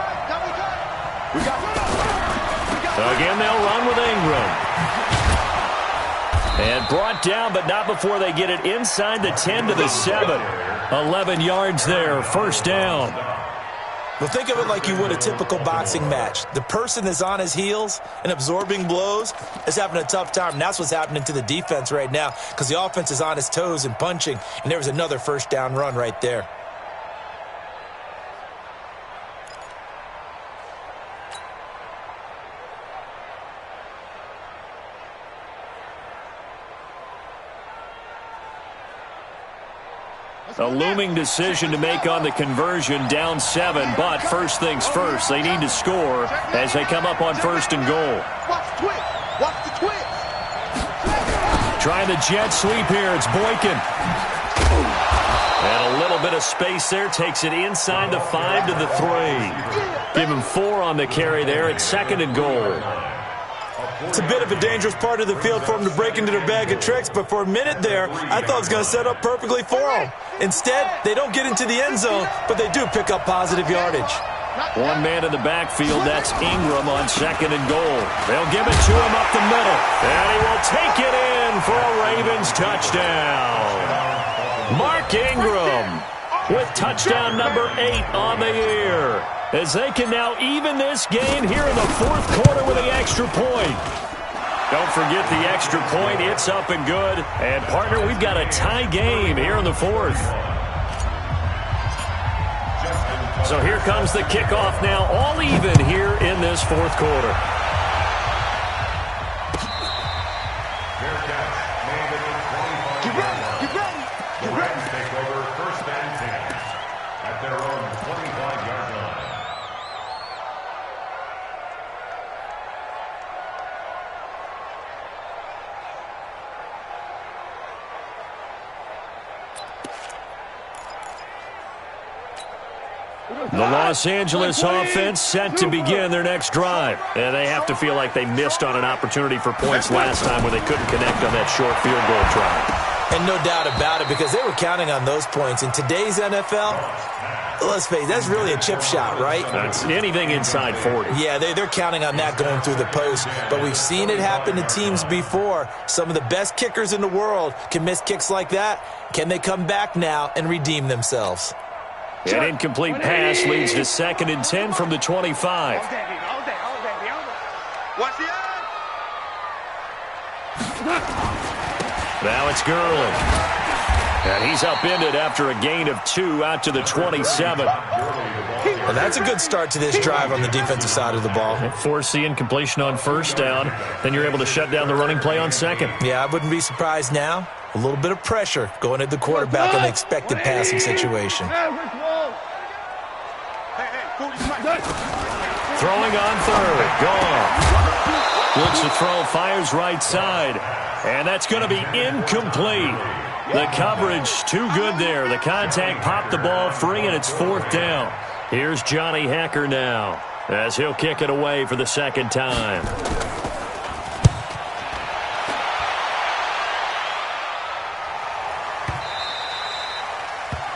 So again, they'll run with Ingram. And brought down, but not before they get it inside the 10 to the 7. 11 yards there, 1st down. Well, think of it like you would a typical boxing match. The person is on his heels and absorbing blows is having a tough time. And that's what's happening to the defense right now because the offense is on his toes and punching. And there was another 1st down run right there. A looming decision to make on the conversion, down 7, but first things first, they need to score as they come up on 1st and goal. Watch the twist. Watch the twist. Trying the jet sweep here, it's Boykin. And a little bit of space there, takes it inside the 5 to the 3. Give him 4 on the carry there, it's 2nd and goal. It's a bit of a dangerous part of the field for them to break into their bag of tricks, but for a minute there, I thought it was going to set up perfectly for them. Instead, they don't get into the end zone, but they do pick up positive yardage. One man in the backfield, that's Ingram on 2nd and goal. They'll give it to him up the middle, and he will take it in for a Ravens touchdown. Mark Ingram with touchdown number 8 on the year, as they can now even this game here in the 4th quarter with the extra point. Don't forget the extra point. It's up and good. And, partner, we've got a tie game here in the 4th. So here comes the kickoff now, all even here in this 4th quarter. Get ready. Get ready. The Rams take over 1st and 10 at their own 25-yard line. The Los Angeles offense set to begin their next drive. And they have to feel like they missed on an opportunity for points last time when they couldn't connect on that short field goal try. And no doubt about it, because they were counting on those points. In today's NFL, let's face it, that's really a chip shot, right? That's anything inside 40. Yeah, they're counting on that going through the post. But we've seen it happen to teams before. Some of the best kickers in the world can miss kicks like that. Can they come back now and redeem themselves? An incomplete pass leads to 2nd and 10 from the 25. Watch the eye. Now it's Gurley. And he's upended after a gain of 2 out to the 27. Well, that's a good start to this drive on the defensive side of the ball. Force the incompletion on 1st down. Then you're able to shut down the running play on 2nd. Yeah, I wouldn't be surprised now. A little bit of pressure going at the quarterback in the expected passing situation. Throwing on 3rd. Gone. Looks to throw, fires right side. And that's going to be incomplete. The coverage too good there. The contact popped the ball free, and it's 4th down. Here's Johnny Hecker now as he'll kick it away for the 2nd time.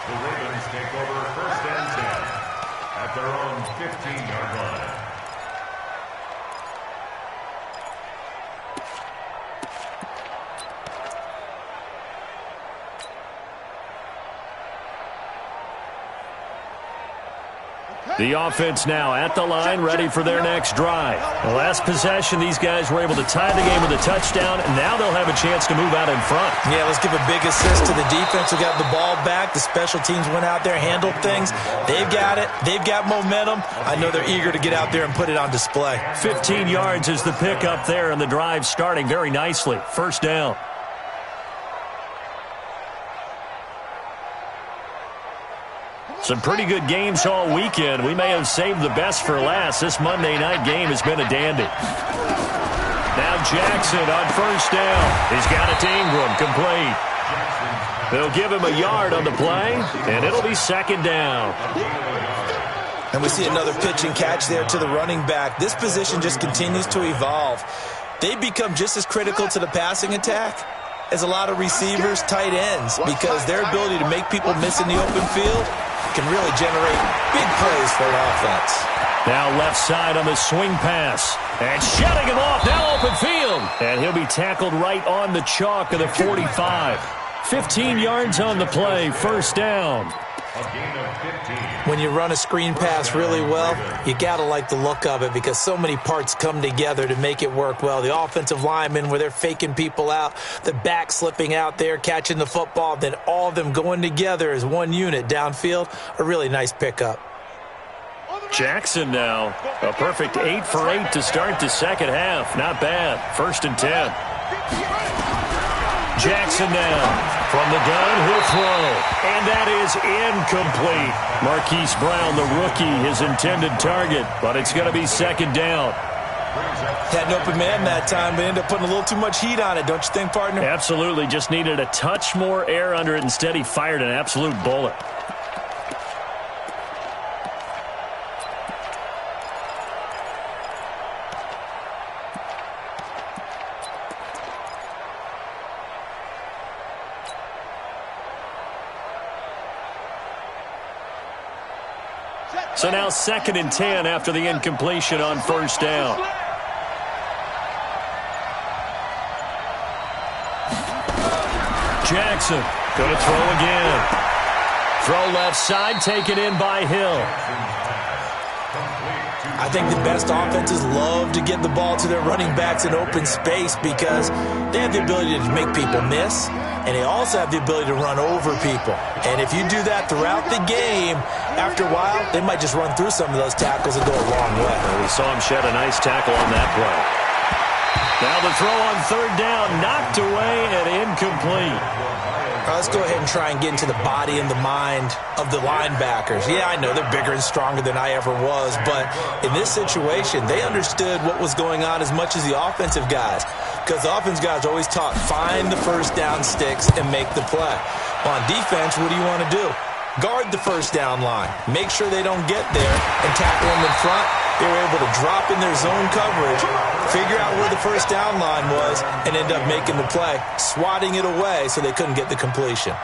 The Ravens take over 1st and 10 at their own 15-yard line. The offense now at the line, ready for their next drive. The last possession, these guys were able to tie the game with a touchdown, and now they'll have a chance to move out in front. Yeah, let's give a big assist to the defense who got the ball back. The special teams went out there, handled things. They've got it. They've got momentum. I know they're eager to get out there and put it on display. 15 yards is the pickup there, and the drive starting very nicely. 1st down. Some pretty good games all weekend. We may have saved the best for last. This Monday night game has been a dandy. Now Jackson on first down. He's got it to Ingram, complete. They'll give him a yard on the play, and it'll be second down. And we see another pitch and catch there to the running back. This position just continues to evolve. They become just as critical to the passing attack as a lot of receivers, tight ends, because their ability to make people miss in the open field can really generate big plays for an offense. Now left side on the swing pass. And shutting him off, now open field. And he'll be tackled right on the chalk of the 45. 15 yards on the play, first down. When you run a screen pass really well, you got to like the look of it because so many parts come together to make it work well. The offensive linemen, where they're faking people out, the back slipping out there, catching the football, then all of them going together as one unit downfield, a really nice pickup. Jackson now, a perfect 8 for 8 to start the second half. Not bad. First and 10. Jackson now from the gun, he'll throw. And that is incomplete. Marquise Brown, the rookie, his intended target, but it's going to be second down. Had an open man that time, but ended up putting a little too much heat on it, don't you think, partner? Absolutely. Just needed a touch more air under it. Instead, he fired an absolute bullet. So now second and 10 after the incompletion on first down. Jackson going to throw again. Throw left side, taken in by Hill. I think the best offenses love to get the ball to their running backs in open space because they have the ability to make people miss, and they also have the ability to run over people. And if you do that throughout the game, after a while, they might just run through some of those tackles and go a long way. Well, we saw him shed a nice tackle on that play. Now the throw on third down, knocked away and incomplete. Let's go ahead and try and get into the body and the mind of the linebackers. Yeah, I know they're bigger and stronger than I ever was, but in this situation, they understood what was going on as much as the offensive guys, because the offensive guys always taught, find the first down sticks and make the play. On defense, what do you want to do? Guard the first down line. Make sure they don't get there and tackle them in front. They were able to drop in their zone coverage, figure out where the first down line was, and end up making the play, swatting it away so they couldn't get the completion.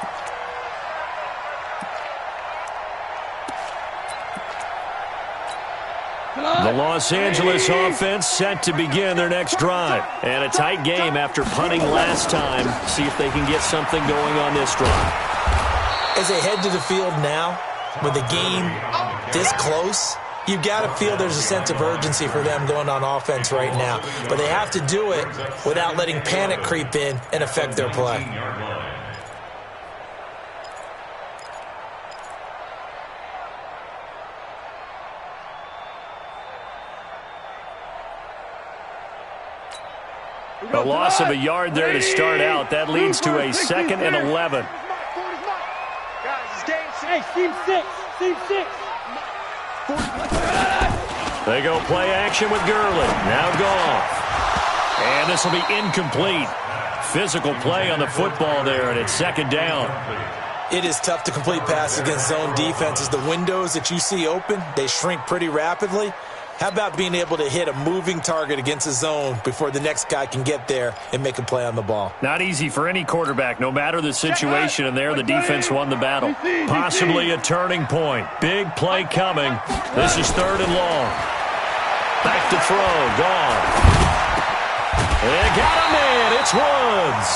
The Los Angeles offense set to begin their next drive. And a tight game after punting last time. See if they can get something going on this drive. As they head to the field now, with the game this close, you've got to feel there's a sense of urgency for them going on offense right now. But they have to do it without letting panic creep in and affect their play. A loss of a yard there to start out. That leads to a second and 11. Hey, team 6. Team 6. They go play action with Gurley. Now Goff. And this will be incomplete. Physical play on the football there, and it's second down. It is tough to complete passes against zone defenses. The windows that you see open, they shrink pretty rapidly. How about being able to hit a moving target against a zone before the next guy can get there and make a play on the ball? Not easy for any quarterback, no matter the situation, and there the defense won the battle. Possibly a turning point. Big play coming. This is third and long. Back to throw. Gone. They got him in. It's Woods.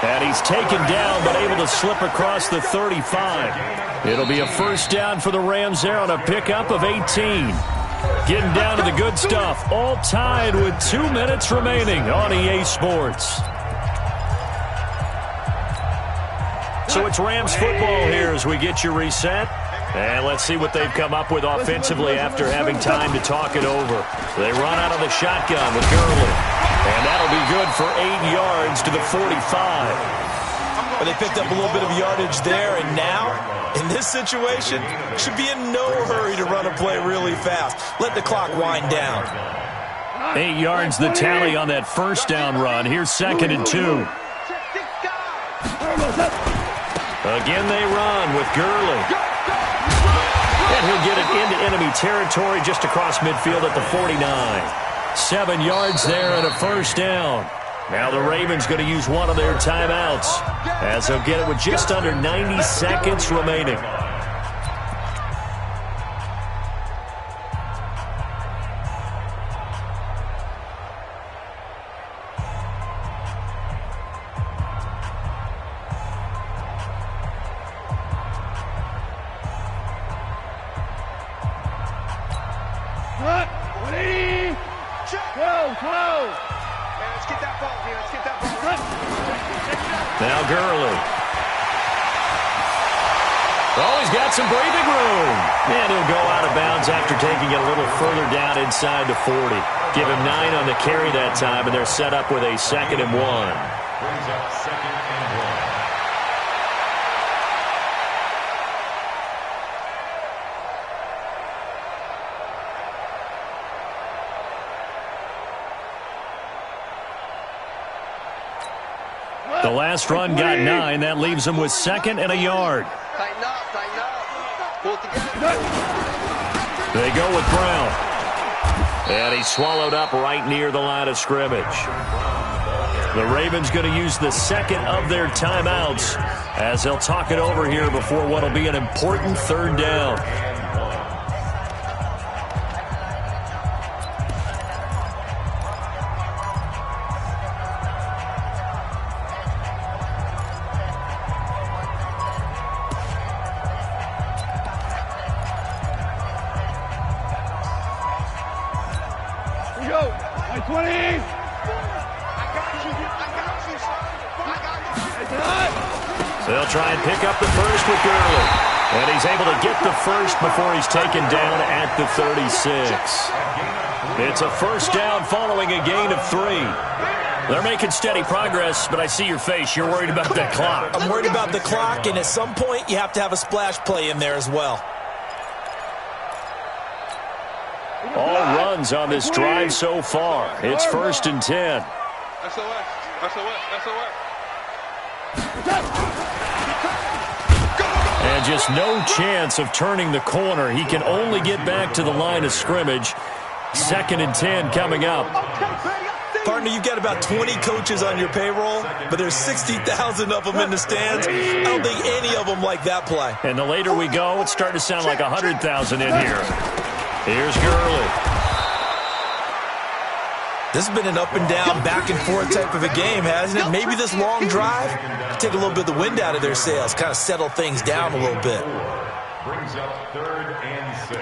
And he's taken down but able to slip across the 35. It'll be a first down for the Rams there on a pickup of 18. Getting down to the good stuff. All tied with 2 minutes remaining on EA Sports. So it's Rams football here as we get you reset. And let's see what they've come up with offensively after having time to talk it over. They run out of the shotgun with Gurley. And that'll be good for 8 yards to the 45. But they picked up a little bit of yardage there, and now, in this situation, should be in no hurry to run a play really fast. Let the clock wind down. 8 yards the tally on that first down run. Here's 2nd and 2. Again they run with Gurley. And he'll get it into enemy territory just across midfield at the 49. 7 yards there and a first down. Now the Ravens going to use one of their timeouts as they'll get it with just under 90 seconds remaining. Now Gurley. Oh, he's got some breathing room. And he'll go out of bounds after taking it a little further down inside the 40. Give him 9 on the carry that time, and they're set up with a 2nd and 1. Brings up 2nd and 1. The last run got 9. That leaves him with 2nd and a yard. Tighten up, tighten up. Pull it together. They go with Brown. And he's swallowed up right near the line of scrimmage. The Ravens going to use the 2nd of their timeouts as they'll talk it over here before what will be an important 3rd down. They'll try and pick up the first with Gurley. And he's able to get the first before he's taken down at the 36. It's a first down following a gain of 3. They're making steady progress, but I see your face. You're worried about that clock. I'm worried about the clock, and at some point you have to have a splash play in there as well. All runs on this drive so far. It's 1st and 10. And just no chance of turning the corner. He can only get back to the line of scrimmage. 2nd and 10 coming up. Partner, you've got about 20 coaches on your payroll, but there's 60,000 of them in the stands. I don't think any of them like that play. And the later we go, it's starting to sound like 100,000 in here. Here's Gurley. This has been an up and down, back and forth type of a game, hasn't it? Maybe this long drive, take a little bit of the wind out of their sails, kind of settle things down a little bit. Brings up 3rd and 6.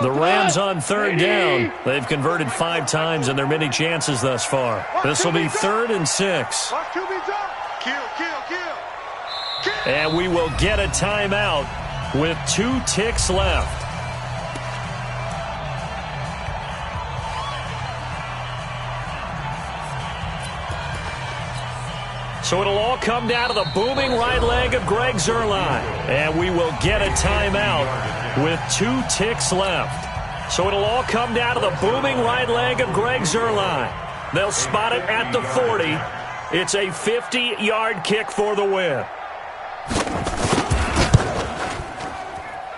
The Rams on 3rd down. They've converted 5 times in their many chances thus far. This will be 3rd and 6. And we will get a timeout with 2 ticks left. So it'll all come down to the booming right leg of Greg Zuerlein. And we will get a timeout with 2 ticks left. So it'll all come down to the booming right leg of Greg Zuerlein. They'll spot it at the 40. It's a 50-yard kick for the win.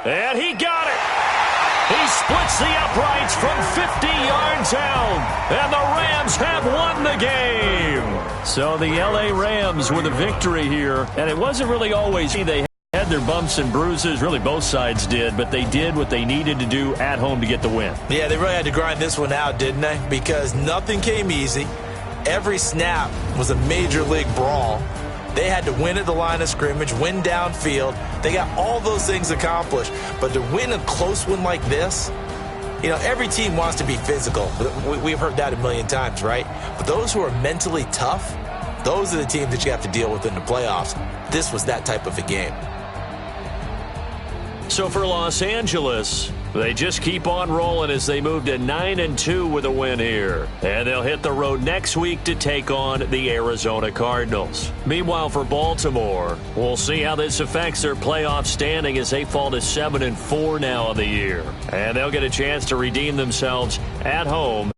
And he got it. He splits the uprights from 50 yards out. And the Rams have won the game. So the L.A. Rams with a victory here. And it wasn't really always they had their bumps and bruises. Really, both sides did. But they did what they needed to do at home to get the win. Yeah, they really had to grind this one out, didn't they? Because nothing came easy. Every snap was a major league brawl. They had to win at the line of scrimmage, win downfield. They got all those things accomplished. But to win a close one like this, you know, every team wants to be physical. We've heard that a million times, right? But those who are mentally tough, those are the teams that you have to deal with in the playoffs. This was that type of a game. So for Los Angeles, they just keep on rolling as they move to 9-2 with a win here. And they'll hit the road next week to take on the Arizona Cardinals. Meanwhile, for Baltimore, we'll see how this affects their playoff standing as they fall to 7-4 now on the year. And they'll get a chance to redeem themselves at home